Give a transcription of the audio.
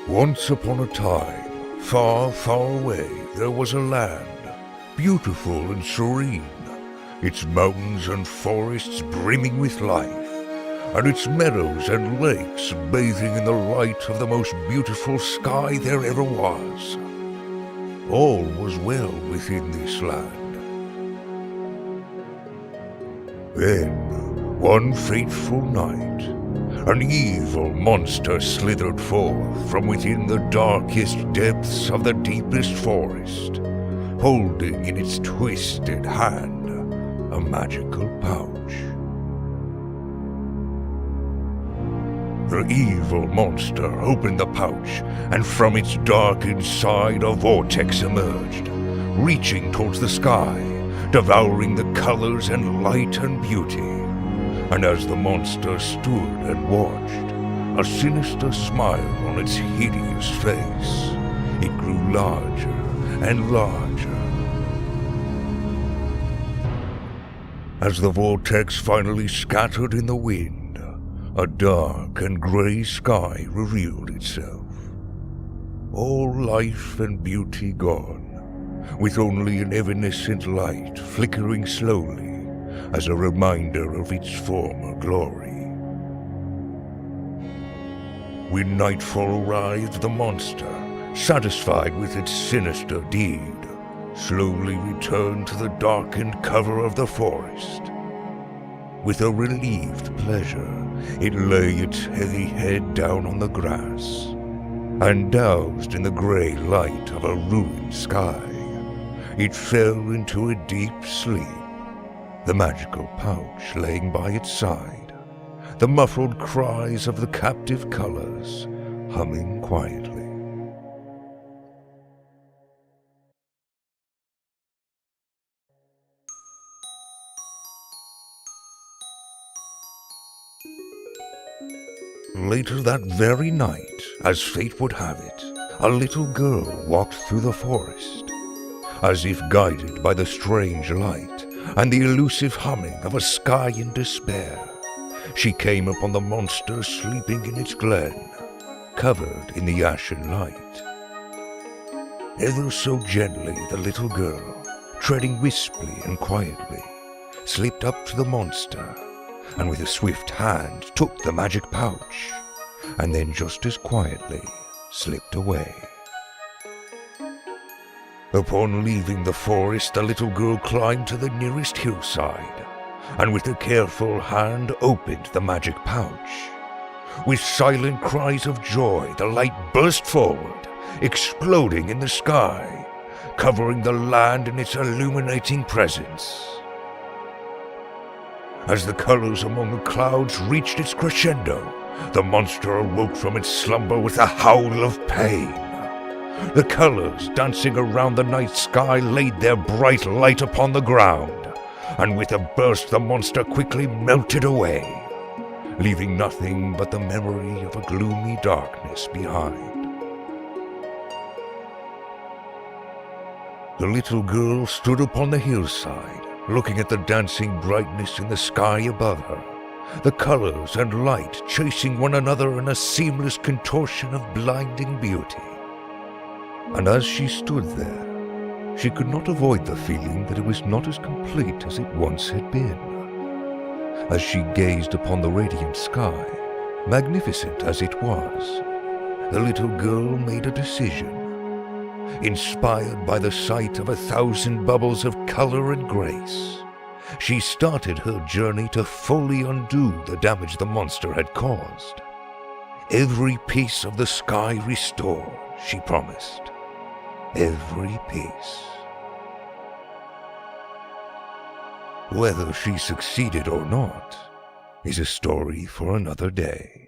Once upon a time, far, far away, there was a land, beautiful and serene, its mountains and forests brimming with life, and its meadows and lakes bathing in the light of the most beautiful sky there ever was. All was well within this land. Then, one fateful night, an evil monster slithered forth from within the darkest depths of the deepest forest, holding in its twisted hand a magical pouch. The evil monster opened the pouch, and from its dark inside a vortex emerged, reaching towards the sky, devouring the colors and light and beauty. And as the monster stood and watched, a sinister smile on its hideous face, it grew larger and larger. As the vortex finally scattered in the wind, a dark and grey sky revealed itself. All life and beauty gone, with only an evanescent light flickering slowly as a reminder of its former glory. When nightfall arrived, the monster, satisfied with its sinister deed, slowly returned to the darkened cover of the forest. With a relieved pleasure, it lay its heavy head down on the grass, and doused in the grey light of a ruined sky, it fell into a deep sleep, the magical pouch laying by its side, the muffled cries of the captive colors humming quietly. Later that very night, as fate would have it, a little girl walked through the forest. As if guided by the strange light and the elusive humming of a sky in despair, she came upon the monster sleeping in its glen, covered in the ashen light. Ever so gently the little girl, treading wispily and quietly, slipped up to the monster, and with a swift hand took the magic pouch, and then just as quietly slipped away. Upon leaving the forest, the little girl climbed to the nearest hillside, and with a careful hand opened the magic pouch. With silent cries of joy, the light burst forward, exploding in the sky, covering the land in its illuminating presence. As the colors among the clouds reached its crescendo, the monster awoke from its slumber with a howl of pain. The colors dancing around the night sky laid their bright light upon the ground, and with a burst the monster quickly melted away, leaving nothing but the memory of a gloomy darkness behind. The little girl stood upon the hillside, looking at the dancing brightness in the sky above her, the colors and light chasing one another in a seamless contortion of blinding beauty. And as she stood there, she could not avoid the feeling that it was not as complete as it once had been. As she gazed upon the radiant sky, magnificent as it was, the little girl made a decision. Inspired by the sight of 1,000 bubbles of color and grace, she started her journey to fully undo the damage the monster had caused. Every piece of the sky restored, she promised. Every piece. Whether she succeeded or not is a story for another day.